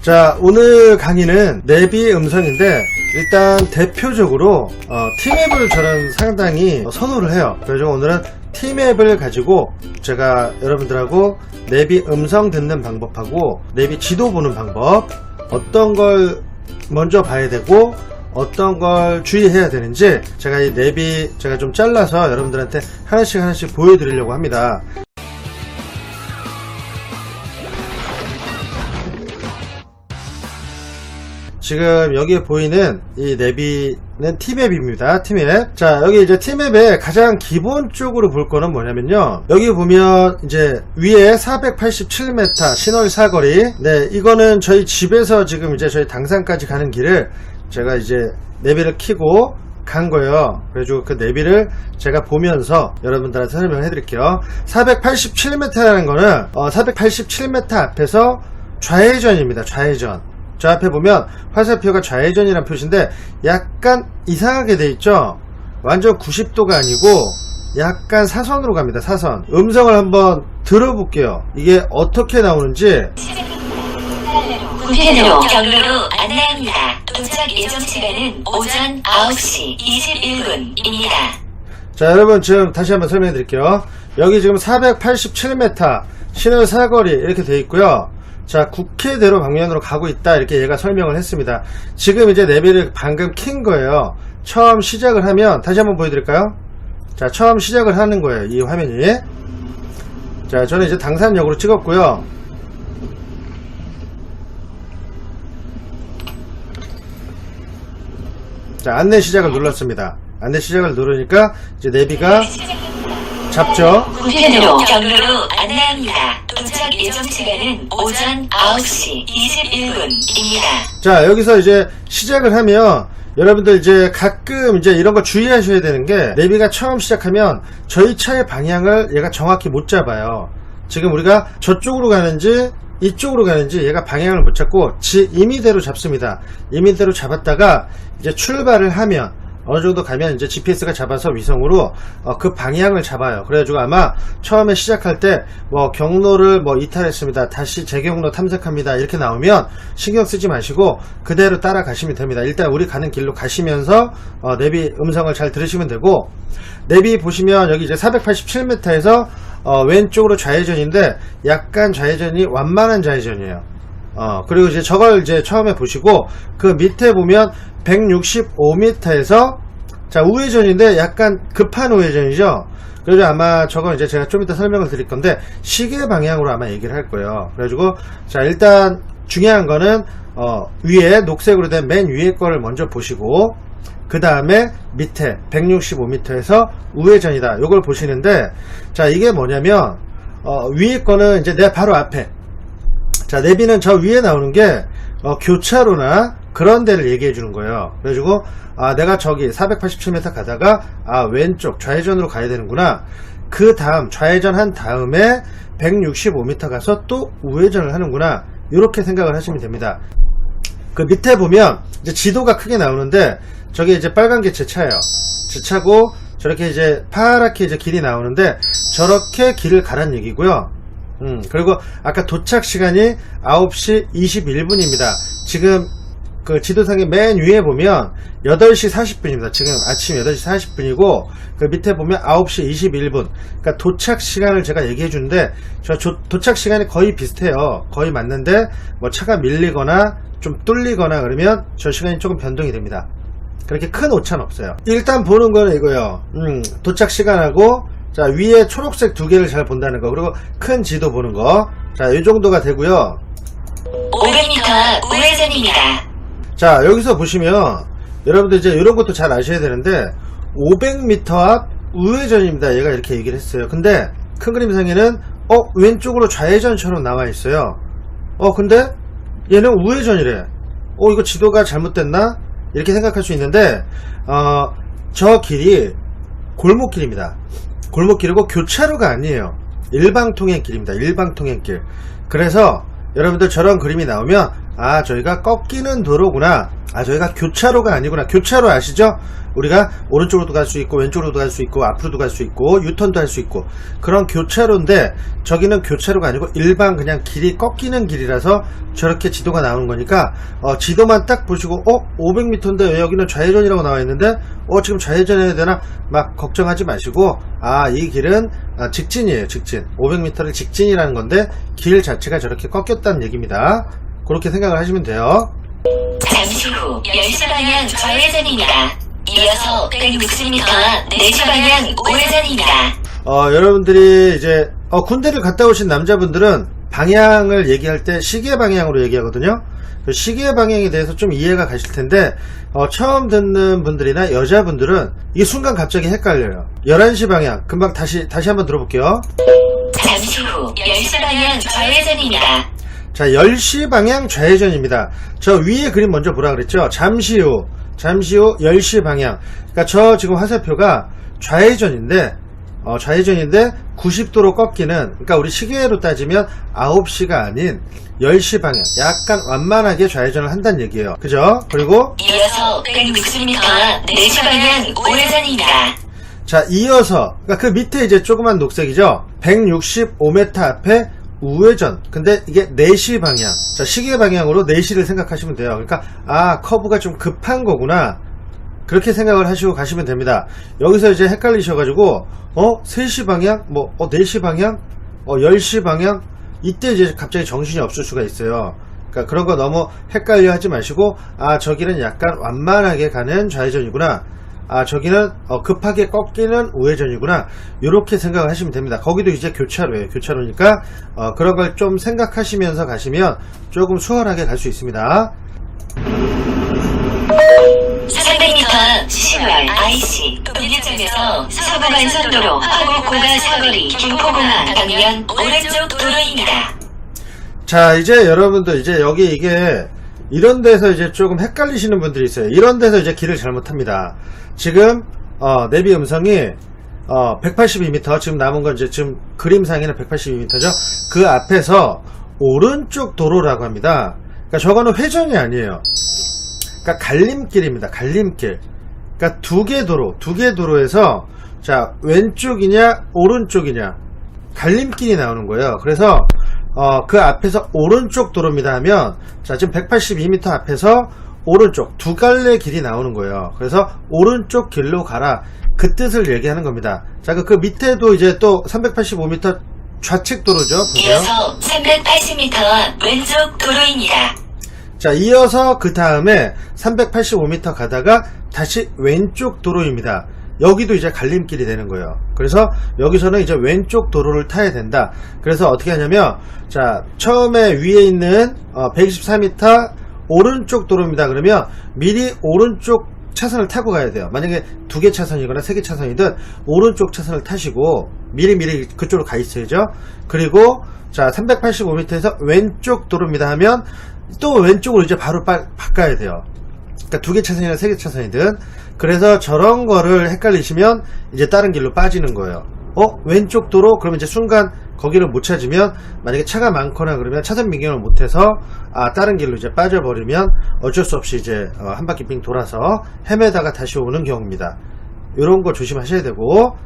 자, 오늘 강의는 내비 음성인데 일단 대표적으로 T맵을 저는 상당히 선호를 해요. 그래서 오늘은 T맵을 가지고 제가 여러분들하고 내비 음성 듣는 방법하고 내비 지도 보는 방법, 어떤 걸 먼저 봐야 되고 어떤 걸 주의해야 되는지 제가 이 내비 제가 좀 잘라서 여러분들한테 하나씩 보여드리려고 합니다. 지금 여기에 보이는 이 내비는 T맵입니다. T맵. 자, 여기 이제 T맵에 가장 기본적으로 볼 거는 뭐냐면요. 여기 보면 이제 위에 487m 신월 사거리. 네, 이거는 저희 집에서 지금 이제 저희 당산까지 가는 길을 제가 이제 내비를 켜고 간 거예요. 그래가지고 그 내비를 제가 보면서 여러분들한테 설명을 해드릴게요. 487m라는 거는 487m 앞에서 좌회전입니다. 좌회전. 저 앞에 보면 화살표가 좌회전이란 표시인데 약간 이상하게 돼 있죠. 완전 90도가 아니고 약간 사선으로 갑니다. 사선. 음성을 한번 들어볼게요. 이게 어떻게 나오는지. 구회로 경로로 안내합니다. 도착 예정 시간은 오전 9시 21분입니다. 자, 여러분 지금 다시 한번 설명해 드릴게요. 여기 지금 487m 신월 사거리 이렇게 돼 있고요. 자, 국회대로 방면으로 가고 있다 이렇게 얘가 설명을 했습니다. 지금 이제 내비를 방금 킨 거예요. 처음 시작을 하면 다시 한번 보여드릴까요? 자, 처음 시작을 하는 거예요. 이 화면이. 자, 저는 이제 당산역으로 찍었고요. 자, 안내 시작을 눌렀습니다. 안내 시작을 누르니까 이제 내비가 잡죠. 구회로 경로로 안내합니다. 도착 예정 시간은 오전 9시 21분입니다. 자, 여기서 이제 시작을 하면 여러분들 이제 가끔 이제 이런 거 주의하셔야 되는 게 내비가 처음 시작하면 저희 차의 방향을 얘가 정확히 못 잡아요. 지금 우리가 저쪽으로 가는지 이쪽으로 가는지 얘가 방향을 못 잡고 지 임의대로 잡습니다. 임의대로 잡았다가 이제 출발을 하면 어느 정도 가면 이제 GPS가 잡아서 위성으로 그 방향을 잡아요. 그래가지고 아마 처음에 시작할 때 뭐 경로를 뭐 이탈했습니다. 다시 재경로 탐색합니다. 이렇게 나오면 신경 쓰지 마시고 그대로 따라가시면 됩니다. 일단 우리 가는 길로 가시면서 내비 음성을 잘 들으시면 되고, 내비 보시면 여기 이제 487m에서 왼쪽으로 좌회전인데 약간 좌회전이 완만한 좌회전이에요. 그리고 이제 저걸 이제 처음에 보시고 그 밑에 보면 165m에서 자, 우회전인데 약간 급한 우회전이죠. 그래서 아마 저건 이제 제가 좀 이따 설명을 드릴 건데 시계 방향으로 아마 얘기를 할 거예요. 그래가지고 자, 일단 중요한 거는 위에 녹색으로 된 맨 위에 거를 먼저 보시고 그 다음에 밑에 165m에서 우회전이다 요걸 보시는데, 자, 이게 뭐냐면 위에 거는 이제 내 바로 앞에, 자, 내비는 저 위에 나오는 게 교차로나 그런 데를 얘기해 주는 거예요. 그래가지고 내가 저기 487m 가다가 왼쪽 좌회전으로 가야 되는구나. 그 다음 좌회전 한 다음에 165m 가서 또 우회전을 하는구나. 이렇게 생각을 하시면 됩니다. 그 밑에 보면 이제 지도가 크게 나오는데 저게 이제 빨간 게 제 차예요. 제 차고 저렇게 이제 파랗게 이제 길이 나오는데 저렇게 길을 가란 얘기고요. 그리고 아까 도착 시간이 9시 21분입니다. 지금 그 지도상의 맨 위에 보면 8시 40분입니다. 지금 아침 8시 40분이고 그 밑에 보면 9시 21분. 그러니까 도착 시간을 제가 얘기해 주는데 저 도착 시간이 거의 비슷해요. 거의 맞는데 뭐 차가 밀리거나 좀 뚫리거나 그러면 저 시간이 조금 변동이 됩니다. 그렇게 큰 오차는 없어요. 일단 보는 거는 이거예요. 도착 시간하고 자, 위에 초록색 두 개를 잘 본다는 거, 그리고 큰 지도 보는 거. 자, 이 정도가 되고요. 500m 앞 우회전입니다. 자, 여기서 보시면 여러분들 이제 이런 것도 잘 아셔야 되는데 500m 앞 우회전입니다. 얘가 이렇게 얘기를 했어요. 근데 큰 그림상에는 왼쪽으로 좌회전처럼 나와 있어요. 근데 얘는 우회전이래. 이거 지도가 잘못됐나? 이렇게 생각할 수 있는데 저 길이 골목길입니다. 골목길이고 교차로가 아니에요. 일방통행길입니다. 일방통행길. 그래서 여러분들 저런 그림이 나오면 아, 저희가 꺾이는 도로구나. 아, 저희가 교차로가 아니구나. 교차로 아시죠? 우리가 오른쪽으로도 갈 수 있고 왼쪽으로도 갈 수 있고 앞으로도 갈 수 있고 유턴도 할 수 있고 그런 교차로인데, 저기는 교차로가 아니고 일반 그냥 길이 꺾이는 길이라서 저렇게 지도가 나오는 거니까 지도만 딱 보시고 500m인데 왜 여기는 좌회전이라고 나와 있는데 지금 좌회전해야 되나 막 걱정하지 마시고, 아, 이 길은 직진이에요. 직진. 500m를 직진이라는 건데 길 자체가 저렇게 꺾였다는 얘기입니다. 그렇게 생각을 하시면 돼요. 잠시 후 10시 방향 좌회전입니다. 이어서 160m 4시 방향 우회전입니다. 여러분들이 이제 군대를 갔다 오신 남자분들은 방향을 얘기할 때 시계 방향으로 얘기하거든요. 그 시계 방향에 대해서 좀 이해가 가실 텐데 처음 듣는 분들이나 여자분들은 이 순간 갑자기 헷갈려요. 11시 방향 금방 다시 한번 들어볼게요. 잠시 후 10시 방향 좌회전입니다. 자, 10시 방향 좌회전입니다. 저 위에 그림 먼저 보라 그랬죠. 잠시 후 10시 방향. 그러니까 저 지금 화살표가 좌회전인데 90도로 꺾이는, 그러니까 우리 시계로 따지면 9시가 아닌 10시 방향, 약간 완만하게 좌회전을 한다는 얘기예요. 그죠? 그리고 이어서 160m 4시 방향 우회전입니다. 자, 이어서, 그러니까 그 밑에 이제 조그만 녹색이죠. 165m 앞에 우회전. 근데 이게 4시 방향. 자, 시계 방향으로 4시를 생각하시면 돼요. 그러니까 커브가 좀 급한 거구나, 그렇게 생각을 하시고 가시면 됩니다. 여기서 이제 헷갈리셔가지고 3시 방향, 4시 방향, 10시 방향, 이때 이제 갑자기 정신이 없을 수가 있어요. 그러니까 그런 거 너무 헷갈려 하지 마시고, 아, 저기는 약간 완만하게 가는 좌회전이구나, 아, 저기는 급하게 꺾이는 우회전이구나, 이렇게 생각을 하시면 됩니다. 거기도 이제 교차로예요. 교차로니까 그런 걸 좀 생각하시면서 가시면 조금 수월하게 갈 수 있습니다. 300m 시월 IC 분기점에서 서부간선도로 화곡고가 사거리 김포공항 방면 오른쪽 도로입니다. 자, 이제 여러분들 이제 여기 이게 이런 데서 이제 조금 헷갈리시는 분들이 있어요. 이런 데서 이제 길을 잘못합니다. 지금 내비 음성이 182m, 지금 남은 건 이제 지금 그림상에는 182m죠. 그 앞에서 오른쪽 도로라고 합니다. 그러니까 저거는 회전이 아니에요. 그러니까 갈림길입니다. 갈림길. 그러니까 두 개 도로에서 자, 왼쪽이냐 오른쪽이냐 갈림길이 나오는 거예요. 그래서 그 앞에서 오른쪽 도로입니다 하면, 자, 지금 182m 앞에서 오른쪽 두 갈래 길이 나오는 거예요. 그래서 오른쪽 길로 가라, 그 뜻을 얘기하는 겁니다. 자, 그 밑에도 이제 또 385m 좌측 도로죠. 보세요. 이어서 380m 왼쪽 도로입니다. 자, 이어서 그 다음에 385m 가다가 다시 왼쪽 도로입니다. 여기도 이제 갈림길이 되는 거예요. 그래서 여기서는 이제 왼쪽 도로를 타야 된다. 그래서 어떻게 하냐면, 자, 처음에 위에 있는 124m 오른쪽 도로입니다. 그러면 미리 오른쪽 차선을 타고 가야 돼요. 만약에 2개 차선이거나 3개 차선이든 오른쪽 차선을 타시고 미리 그쪽으로 가 있어야죠. 그리고 자, 385m에서 왼쪽 도로입니다 하면 또 왼쪽으로 이제 바로 바꿔야 돼요. 그러니까 2개 차선이나 3개 차선이든. 그래서 저런 거를 헷갈리시면 이제 다른 길로 빠지는 거예요. 왼쪽 도로? 그러면 이제 순간 거기를 못 찾으면, 만약에 차가 많거나 그러면 차선 변경을 못해서 다른 길로 이제 빠져버리면 어쩔 수 없이 이제 한 바퀴 빙 돌아서 헤매다가 다시 오는 경우입니다. 이런 거 조심하셔야 되고.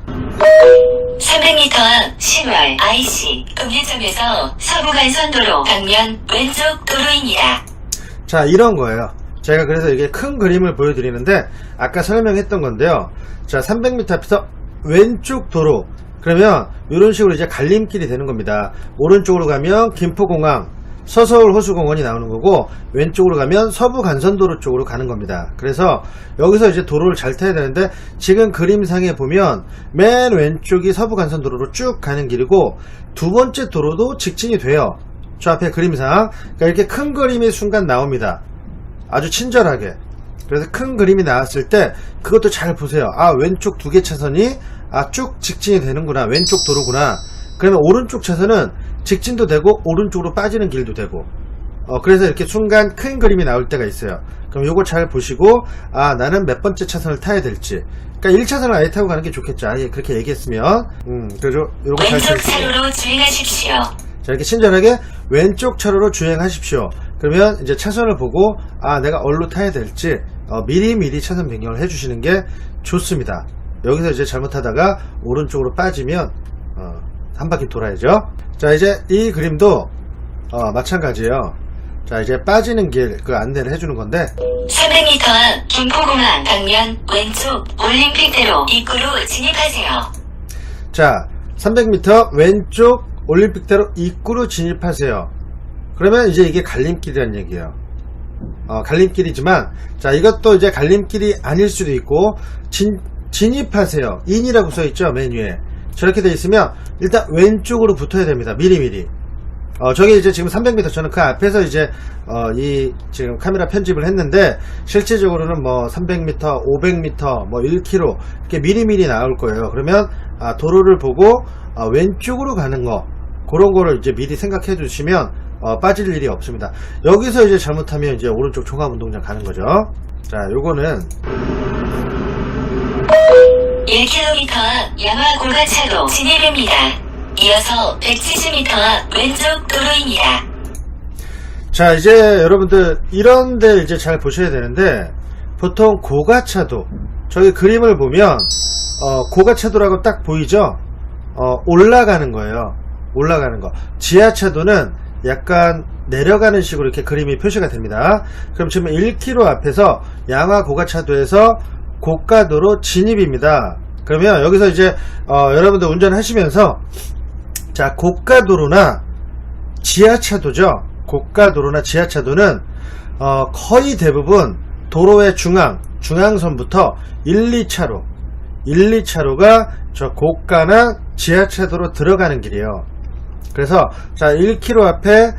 300m 시월 IC 분기점에서 서부간선도로 방면 왼쪽 도로입니다. 자, 이런 거예요. 제가 그래서 이게 큰 그림을 보여드리는데 아까 설명했던 건데요. 자, 300m 앞에서 왼쪽 도로, 그러면 이런 식으로 이제 갈림길이 되는 겁니다. 오른쪽으로 가면 김포공항, 서서울 호수공원이 나오는 거고, 왼쪽으로 가면 서부간선도로 쪽으로 가는 겁니다. 그래서 여기서 이제 도로를 잘 타야 되는데, 지금 그림상에 보면 맨 왼쪽이 서부간선도로로 쭉 가는 길이고, 두 번째 도로도 직진이 돼요. 저 앞에 그림상. 그러니까 이렇게 큰 그림이 순간 나옵니다. 아주 친절하게. 그래서 큰 그림이 나왔을 때 그것도 잘 보세요. 왼쪽 2개 차선이 쭉 직진이 되는구나, 왼쪽 도로구나. 그러면 오른쪽 차선은 직진도 되고 오른쪽으로 빠지는 길도 되고, 그래서 이렇게 순간 큰 그림이 나올 때가 있어요. 그럼 요거 잘 보시고, 나는 몇 번째 차선을 타야 될지. 그러니까 1차선을 아예 타고 가는 게 좋겠죠. 아예 그렇게 얘기했으면. 그래서 요거 잘 왼쪽 보시고. 차로로 주행하십시오. 자, 이렇게 친절하게 왼쪽 차로로 주행하십시오. 그러면 이제 차선을 보고 내가 어디로 타야 될지 미리미리 차선 변경을 해주시는 게 좋습니다. 여기서 이제 잘못하다가 오른쪽으로 빠지면 한 바퀴 돌아야죠. 자, 이제 이 그림도 마찬가지예요. 자, 이제 빠지는 길 그 안내를 해주는 건데 300m 앞 김포공항 방면 왼쪽 올림픽대로 입구로 진입하세요. 자, 300m 왼쪽 올림픽대로 입구로 진입하세요. 그러면 이제 이게 갈림길이라는 얘기예요. 갈림길이지만, 자, 이것도 이제 갈림길이 아닐 수도 있고, 진입하세요. 인이라고 써있죠, 맨 위에. 저렇게 돼 있으면, 일단 왼쪽으로 붙어야 됩니다. 미리미리. 저게 이제 지금 300m, 저는 그 앞에서 이제, 지금 카메라 편집을 했는데, 실제적으로는 뭐 300m, 500m, 뭐 1km, 이렇게 미리미리 나올 거예요. 그러면, 도로를 보고, 왼쪽으로 가는 거, 그런 거를 이제 미리 생각해 두시면, 빠질 일이 없습니다. 여기서 이제 잘못하면 이제 오른쪽 종합운동장 가는 거죠. 자, 요거는 1km 앞 양화 고가차로 진입입니다. 이어서 170m 앞 왼쪽 도로입니다. 자, 이제 여러분들 이런데 이제 잘 보셔야 되는데, 보통 고가차도 저기 그림을 보면 고가차도라고 딱 보이죠? 올라가는 거예요. 올라가는 거. 지하차도는 약간 내려가는 식으로 이렇게 그림이 표시가 됩니다. 그럼 지금 1km 앞에서 양화 고가차도에서 고가도로 진입입니다. 그러면 여기서 이제 여러분들 운전하시면서, 자, 고가도로나 지하차도죠. 고가도로나 지하차도는 거의 대부분 도로의 중앙선부터 1, 2차로가 저 고가나 지하차도로 들어가는 길이에요. 그래서 자, 1km 앞에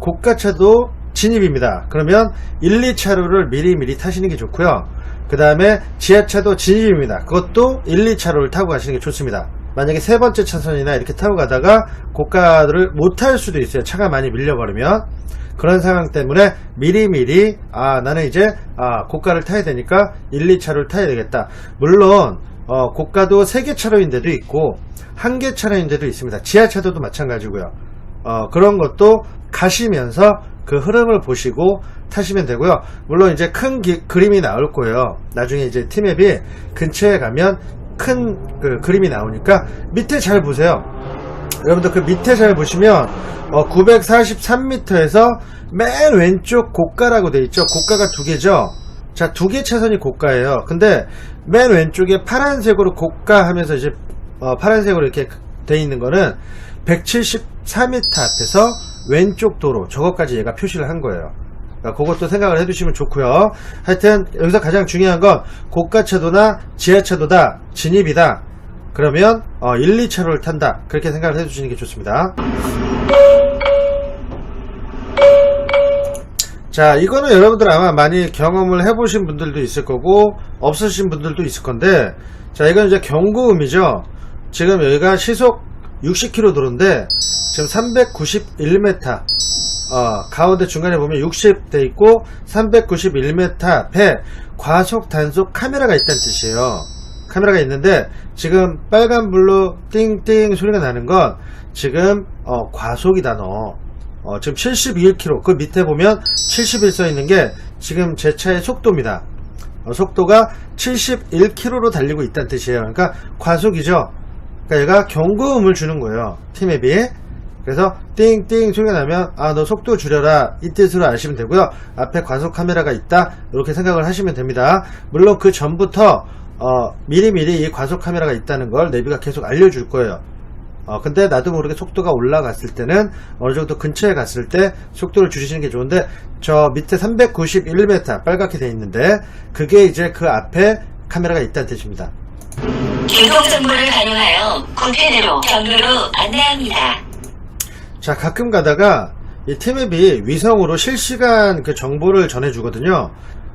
고가차도 진입입니다. 그러면 1, 2차로를 미리미리 타시는 게 좋고요. 그 다음에 지하차도 진입입니다. 그것도 1, 2차로를 타고 가시는 게 좋습니다. 만약에 세 번째 차선이나 이렇게 타고 가다가 고가를 못 탈 수도 있어요. 차가 많이 밀려버리면. 그런 상황 때문에 미리미리 나는 이제 고가를 타야 되니까 1, 2차로를 타야 되겠다. 물론 고가도 3개 차로인데도 있고 1개 차로인데도 있습니다. 지하차도도 마찬가지고요. 그런 것도 가시면서 그 흐름을 보시고 타시면 되고요. 물론 이제 큰 그림이 나올 거예요. 나중에 이제 티맵이 근처에 가면 큰 그 그림이 나오니까 밑에 잘 보세요. 여러분들 그 밑에 잘 보시면 943m에서 맨 왼쪽 고가라고 돼 있죠. 고가가 2개죠. 자, 2개 차선이 고가예요. 근데 맨 왼쪽에 파란색으로 고가 하면서 이제 파란색으로 이렇게 돼 있는 거는 174m 앞에서 왼쪽 도로, 저것까지 얘가 표시를 한 거예요. 그러니까 그것도 생각을 해두시면 좋고요. 하여튼 여기서 가장 중요한 건 고가차도나 지하차도다, 진입이다. 그러면 1, 2차로를 탄다. 그렇게 생각을 해주시는 게 좋습니다. 자, 이거는 여러분들 아마 많이 경험을 해보신 분들도 있을 거고 없으신 분들도 있을 건데, 자, 이건 이제 경고음이죠. 지금 여기가 시속 60km 도로인데 지금 391m, 가운데 중간에 보면 60 돼 있고 391m 앞에 과속 단속 카메라가 있다는 뜻이에요. 카메라가 있는데 지금 빨간불로 띵띵 소리가 나는 건 지금 과속이다. 너 지금 71km, 그 밑에 보면 71 써 있는 게 지금 제 차의 속도입니다. 속도가 71km로 달리고 있다는 뜻이에요. 그러니까 과속이죠. 그러니까 얘가 경고음을 주는 거예요, 티맵이. 그래서 띵띵 소리가 나면 너 속도 줄여라, 이 뜻으로 아시면 되고요. 앞에 과속 카메라가 있다, 이렇게 생각을 하시면 됩니다. 물론 그 전부터 미리미리 이 과속 카메라가 있다는 걸 내비가 계속 알려줄 거예요. 근데 나도 모르게 속도가 올라갔을 때는 어느 정도 근처에 갔을 때 속도를 줄이시는 게 좋은데, 저 밑에 391m 빨갛게 돼 있는데 그게 이제 그 앞에 카메라가 있다는 뜻입니다. 교통정보를 반영하여 구편으로 경로로 안내합니다. 자, 가끔 가다가 이 티맵이 위성으로 실시간 그 정보를 전해주거든요.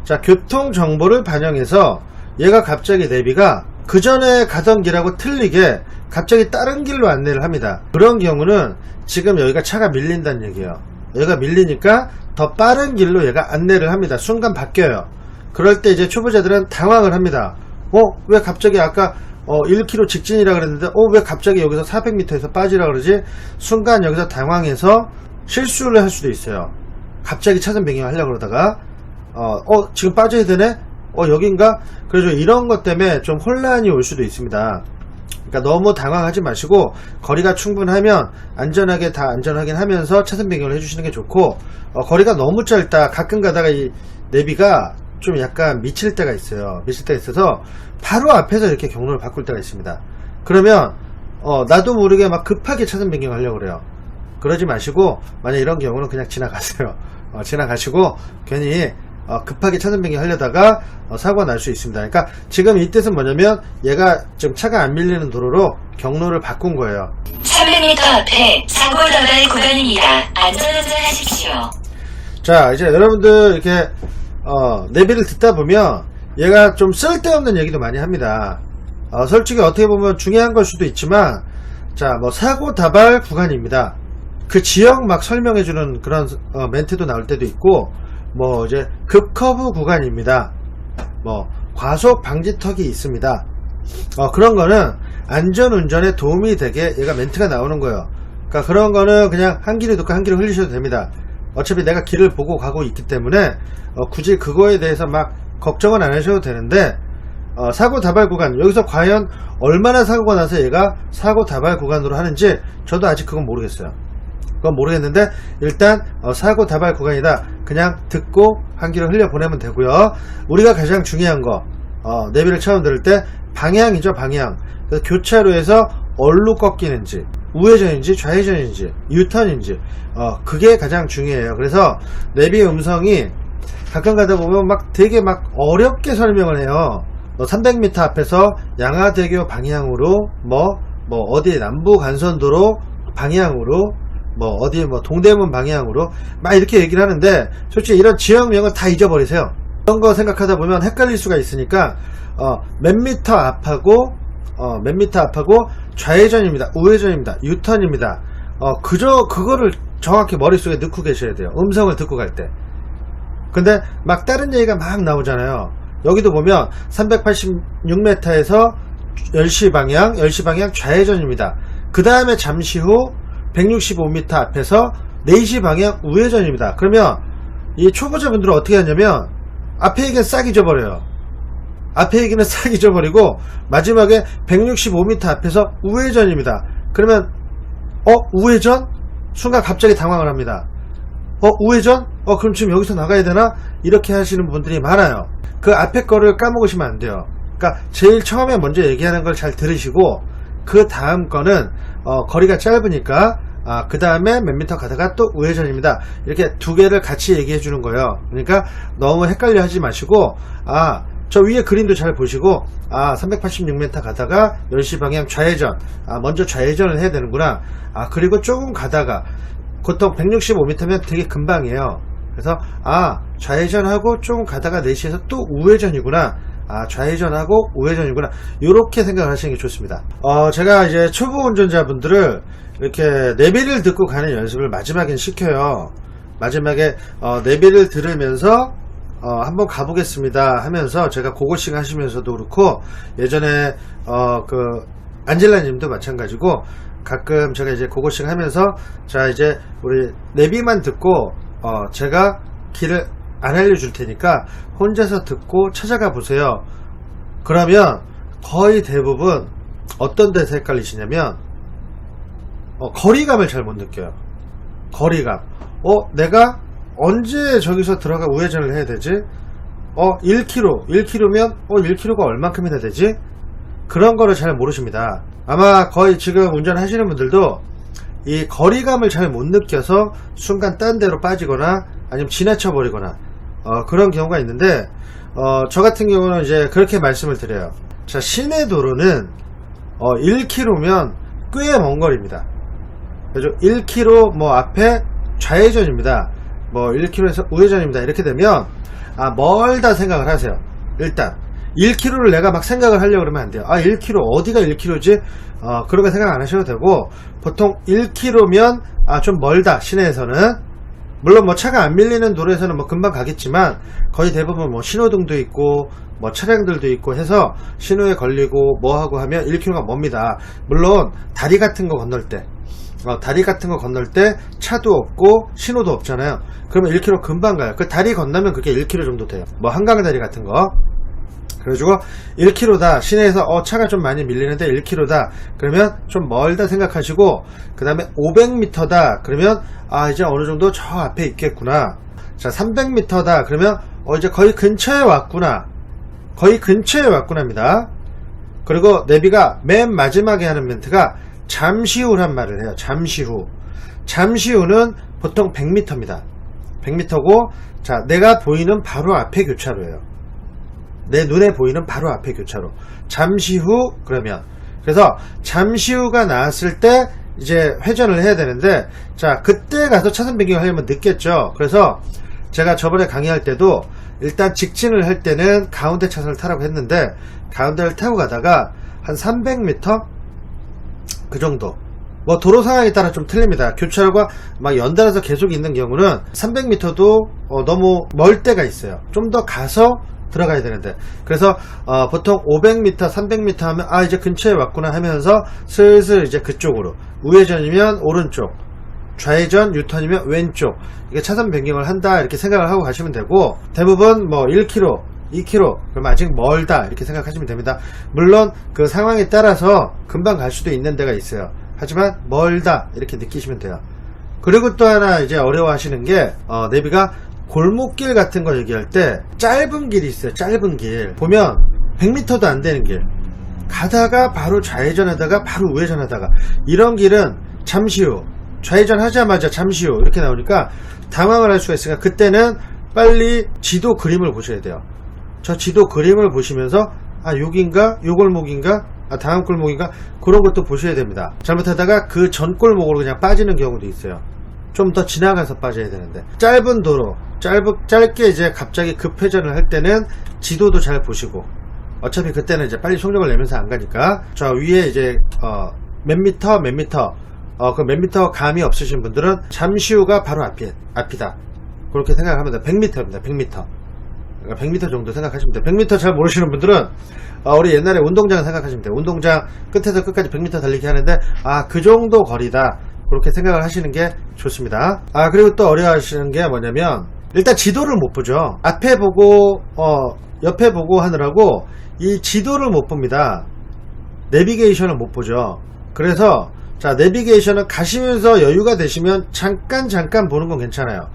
자, 교통 정보를 반영해서 얘가 갑자기 내비가 그 전에 가던 길하고 틀리게 갑자기 다른 길로 안내를 합니다. 그런 경우는 지금 여기가 차가 밀린다는 얘기예요. 여기가 밀리니까 더 빠른 길로 얘가 안내를 합니다. 순간 바뀌어요. 그럴 때 이제 초보자들은 당황을 합니다. 왜 갑자기 아까 1km 직진이라 그랬는데 왜 갑자기 여기서 400m에서 빠지라 그러지? 순간 여기서 당황해서 실수를 할 수도 있어요. 갑자기 차선 변경을 하려고 그러다가 지금 빠져야 되네? 여긴가? 그래서 이런 것 때문에 좀 혼란이 올 수도 있습니다. 그러니까 너무 당황하지 마시고 거리가 충분하면 안전하게 다 안전 확인하면서 차선 변경을 해주시는 게 좋고, 거리가 너무 짧다, 가끔 가다가 이 내비가 좀 약간 미칠 때가 있어요. 미칠 때가 있어서 바로 앞에서 이렇게 경로를 바꿀 때가 있습니다. 그러면 나도 모르게 막 급하게 차선 변경하려고 그래요. 그러지 마시고, 만약 이런 경우는 그냥 지나가세요. 지나가시고 괜히 급하게 차선 변경 하려다가 사고가 날 수 있습니다. 그러니까 지금 이 뜻은 뭐냐면 얘가 지금 차가 안 밀리는 도로로 경로를 바꾼 거예요. 300m 앞에 사고 다발 구간입니다. 안전운전하십시오. 자, 이제 여러분들 이렇게 내비를 듣다 보면 얘가 좀 쓸데없는 얘기도 많이 합니다. 솔직히 어떻게 보면 중요한 걸 수도 있지만, 자, 뭐 사고 다발 구간입니다. 그 지역 막 설명해주는 그런 멘트도 나올 때도 있고, 뭐 이제 급커브 구간입니다. 뭐 과속 방지턱이 있습니다. 그런 거는 안전운전에 도움이 되게 얘가 멘트가 나오는 거예요. 그러니까 그런 거는 그냥 한 귀로 듣고 한 귀로 흘리셔도 됩니다. 어차피 내가 길을 보고 가고 있기 때문에 굳이 그거에 대해서 막 걱정은 안 하셔도 되는데, 사고 다발 구간, 여기서 과연 얼마나 사고가 나서 얘가 사고 다발 구간으로 하는지 저도 아직 그건 모르겠어요. 그건 모르겠는데 일단 사고 다발 구간이다, 그냥 듣고 한 귀로 흘려 보내면 되고요. 우리가 가장 중요한 거, 내비를 처음 들을 때 방향이죠. 방향. 그래서 교차로에서 어디로 꺾이는지, 우회전인지 좌회전인지 유턴인지, 그게 가장 중요해요. 그래서 내비 음성이 가끔 가다 보면 막 되게 막 어렵게 설명을 해요. 300m 앞에서 양화대교 방향으로 뭐 어디 남부 간선도로 방향으로 어디 동대문 방향으로 막 이렇게 얘기를 하는데, 솔직히 이런 지역명을 다 잊어버리세요. 그런 거 생각하다 보면 헷갈릴 수가 있으니까 몇 미터 앞하고 좌회전입니다, 우회전입니다, 유턴입니다. 그거를 정확히 머릿속에 넣고 계셔야 돼요. 음성을 듣고 갈 때. 근데 막 다른 얘기가 막 나오잖아요. 여기도 보면 386m에서 10시 방향 좌회전입니다. 그 다음에 잠시 후 165m 앞에서 4시 방향 우회전입니다. 그러면 이 초보자분들은 어떻게 하냐면 앞에 얘기는 싹 잊어버려요. 앞에 얘기는 싹 잊어버리고 마지막에 165m 앞에서 우회전입니다. 그러면 우회전? 순간 갑자기 당황을 합니다. 우회전? 그럼 지금 여기서 나가야 되나? 이렇게 하시는 분들이 많아요. 그 앞에 거를 까먹으시면 안 돼요. 그러니까 제일 처음에 먼저 얘기하는 걸 잘 들으시고, 그 다음 거는 거리가 짧으니까 그 다음에 몇 미터 가다가 또 우회전입니다, 이렇게 두 개를 같이 얘기해 주는 거예요. 그러니까 너무 헷갈려 하지 마시고, 저 위에 그림도 잘 보시고, 386m 가다가 10시 방향 좌회전, 먼저 좌회전을 해야 되는구나. 그리고 조금 가다가, 보통 165m면 되게 금방이에요. 그래서 좌회전하고 조금 가다가 4시에서 또 우회전이구나. 좌회전하고 우회전이구나. 이렇게 생각을 하시는 게 좋습니다. 제가 이제 초보 운전자분들을 이렇게 내비를 듣고 가는 연습을 마지막엔 시켜요. 마지막에 내비를 들으면서 한번 가보겠습니다 하면서, 제가 고고싱 하시면서도 그렇고, 예전에 그 안젤라 님도 마찬가지고, 가끔 제가 이제 고고싱 하면서, 자 이제 우리 내비만 듣고 제가 길을 안 알려줄 테니까 혼자서 듣고 찾아가 보세요. 그러면 거의 대부분 어떤 데서 헷갈리시냐면 거리감을 잘 못 느껴요. 거리감. 내가 언제 저기서 들어가 우회전을 해야 되지? 1km면 1km가 얼만큼이나 되지? 그런 거를 잘 모르십니다. 아마 거의 지금 운전하시는 분들도 이 거리감을 잘 못 느껴서 순간 딴 데로 빠지거나 아니면 지나쳐 버리거나 그런 경우가 있는데, 저 같은 경우는 이제 그렇게 말씀을 드려요. 자, 시내 도로는 1km면 꽤 먼 거리입니다. 그래서 1km 앞에 좌회전입니다, 1km에서 우회전입니다, 이렇게 되면 멀다 생각을 하세요. 일단 1km를 내가 막 생각을 하려고 그러면 안 돼요. 1km 어디가 1km지? 그렇게 생각 안 하셔도 되고, 보통 1km면 좀 멀다, 시내에서는. 물론 차가 안 밀리는 도로에서는 금방 가겠지만, 거의 대부분 신호등도 있고 차량들도 있고 해서 신호에 걸리고 하고 하면 1km가 멉니다. 물론 다리 같은 거 건널 때 다리 같은 거 건널 때 차도 없고 신호도 없잖아요. 그러면 1km 금방 가요. 그 다리 건너면 그게 1km 정도 돼요. 뭐 한강다리 같은 거. 그래가지고 1km다 시내에서 차가 좀 많이 밀리는데 1km다 그러면 좀 멀다 생각하시고, 그 다음에 500m다 그러면 이제 어느 정도 저 앞에 있겠구나. 자 300m다 그러면 이제 거의 근처에 왔구나. 거의 근처에 왔구나입니다. 그리고 내비가 맨 마지막에 하는 멘트가 잠시 후란 말을 해요. 잠시 후. 잠시 후는 보통 100m입니다. 100m고, 자, 내가 보이는 바로 앞에 교차로예요. 내 눈에 보이는 바로 앞에 교차로. 잠시 후, 그러면. 그래서 잠시 후가 나왔을 때 이제 회전을 해야 되는데, 자, 그때 가서 차선 변경을 하려면 늦겠죠. 그래서 제가 저번에 강의할 때도 일단 직진을 할 때는 가운데 차선을 타라고 했는데, 가운데를 타고 가다가 한 300m? 그 정도. 뭐 도로 상황에 따라 좀 틀립니다. 교차로가 막 연달아서 계속 있는 경우는 300m도 너무 멀 때가 있어요. 좀 더 가서 들어가야 되는데, 그래서 보통 500m, 300m 하면 이제 근처에 왔구나 하면서 슬슬 이제 그쪽으로, 우회전이면 오른쪽, 좌회전 유턴이면 왼쪽, 이게 차선 변경을 한다 이렇게 생각을 하고 가시면 되고, 대부분 뭐 1km, 2km 그럼 아직 멀다 이렇게 생각하시면 됩니다. 물론 그 상황에 따라서 금방 갈 수도 있는 데가 있어요. 하지만 멀다 이렇게 느끼시면 돼요. 그리고 또 하나 이제 어려워하시는 게 내비가 골목길 같은 거 얘기할 때 짧은 길이 있어요. 짧은 길 보면 100m도 안 되는 길 가다가 바로 좌회전하다가 바로 우회전하다가, 이런 길은 잠시 후, 좌회전 하자마자 잠시 후 이렇게 나오니까 당황을 할 수가 있으니까 그때는 빨리 지도 그림을 보셔야 돼요. 저 지도 그림을 보시면서 여긴가? 요 골목인가? 다음 골목인가? 그런 것도 보셔야 됩니다. 잘못하다가 그 전 골목으로 그냥 빠지는 경우도 있어요. 좀 더 지나가서 빠져야 되는데, 짧은 도로, 짧게 이제 갑자기 급회전을 할 때는 지도도 잘 보시고, 어차피 그때는 이제 빨리 속력을 내면서 안 가니까, 저 위에 이제 몇 미터 그 몇 미터 감이 없으신 분들은 잠시 후가 바로 앞이다 그렇게 생각하면 돼요. 100m입니다. 100m. 100m 정도 생각하시면 돼요. 100m 잘 모르시는 분들은 우리 옛날에 운동장 생각하시면 돼요. 운동장 끝에서 끝까지 100m 달리기 하는데 그 정도 거리다 그렇게 생각을 하시는 게 좋습니다. 그리고 또 어려워하시는 게 뭐냐면, 일단 지도를 못 보죠. 앞에 보고 옆에 보고 하느라고 이 지도를 못 봅니다. 내비게이션을 못 보죠. 그래서 자, 내비게이션은 가시면서 여유가 되시면 잠깐 보는 건 괜찮아요.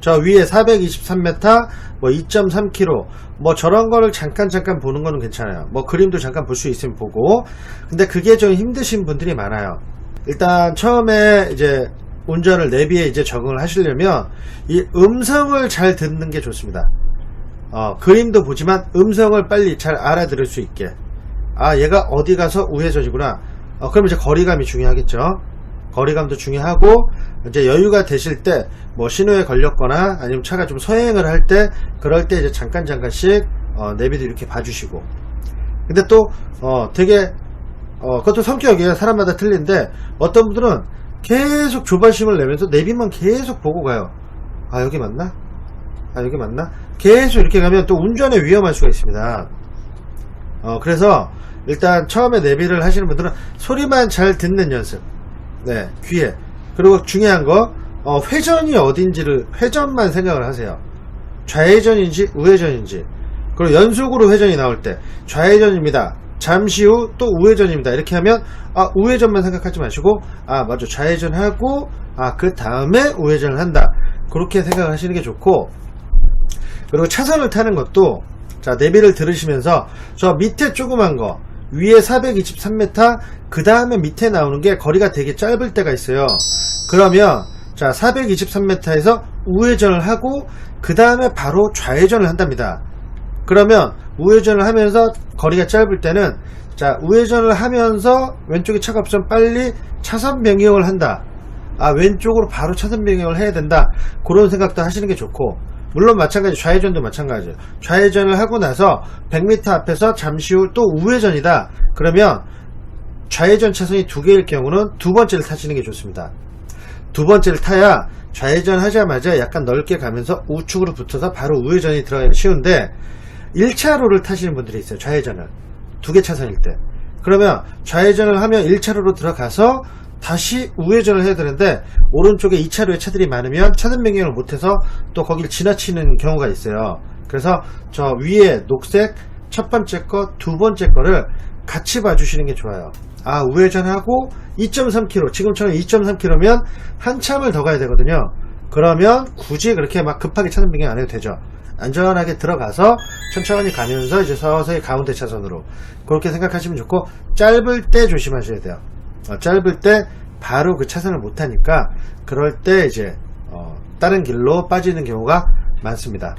저 위에 423m, 뭐 2.3km, 뭐 저런 거를 잠깐 보는 거는 괜찮아요. 뭐 그림도 잠깐 볼 수 있으면 보고. 근데 그게 좀 힘드신 분들이 많아요. 일단 처음에 이제 운전을 내비에 이제 적응을 하시려면 이 음성을 잘 듣는 게 좋습니다. 그림도 보지만 음성을 빨리 잘 알아들을 수 있게. 얘가 어디 가서 우회전이구나. 그럼 이제 거리감이 중요하겠죠. 거리감도 중요하고, 이제 여유가 되실 때 뭐 신호에 걸렸거나 아니면 차가 좀 서행을 할 때, 그럴 때 이제 잠깐씩 내비도 이렇게 봐주시고. 근데 또 되게 그것도 성격이에요. 사람마다 틀린데, 어떤 분들은 계속 조바심을 내면서 내비만 계속 보고 가요. 여기 맞나? 여기 맞나? 계속 이렇게 가면 또 운전에 위험할 수가 있습니다. 그래서 일단 처음에 내비를 하시는 분들은 소리만 잘 듣는 연습. 네, 귀에. 그리고 중요한 거, 회전이 어딘지를, 회전만 생각을 하세요. 좌회전인지 우회전인지. 그리고 연속으로 회전이 나올 때 좌회전입니다, 잠시 후 또 우회전입니다, 이렇게 하면 우회전만 생각하지 마시고 맞아, 좌회전하고 그 다음에 우회전을 한다, 그렇게 생각을 하시는 게 좋고. 그리고 차선을 타는 것도, 자, 내비를 들으시면서 저 밑에 조그만 거 위에 423m, 그 다음에 밑에 나오는 게 거리가 되게 짧을 때가 있어요. 그러면 자, 423m에서 우회전을 하고 그 다음에 바로 좌회전을 한답니다. 그러면 우회전을 하면서 거리가 짧을 때는, 자, 우회전을 하면서 왼쪽에 차가 없으면 빨리 차선 변경을 한다, 왼쪽으로 바로 차선 변경을 해야 된다, 그런 생각도 하시는 게 좋고. 물론 마찬가지, 좌회전도 마찬가지예요. 좌회전을 하고 나서 100m 앞에서 잠시 후 또 우회전이다, 그러면 좌회전 차선이 두 개일 경우는 두 번째를 타시는 게 좋습니다. 두 번째를 타야 좌회전 하자마자 약간 넓게 가면서 우측으로 붙어서 바로 우회전이 들어가기 쉬운데, 1차로를 타시는 분들이 있어요. 좌회전을 두 개 차선일 때. 그러면 좌회전을 하면 1차로로 들어가서 다시 우회전을 해야 되는데 오른쪽에 2차로에 차들이 많으면 차선 변경을 못해서 또 거길 지나치는 경우가 있어요. 그래서 저 위에 녹색 첫 번째 거, 두 번째 거를 같이 봐주시는 게 좋아요. 아, 우회전하고 2.3km, 지금처럼 2.3km면 한참을 더 가야 되거든요. 그러면 굳이 그렇게 막 급하게 차선 변경 안 해도 되죠. 안전하게 들어가서 천천히 가면서 이제 서서히 가운데 차선으로 그렇게 생각하시면 좋고, 짧을 때 조심하셔야 돼요. 짧을 때 바로 그 차선을 못하니까 그럴 때 이제 다른 길로 빠지는 경우가 많습니다.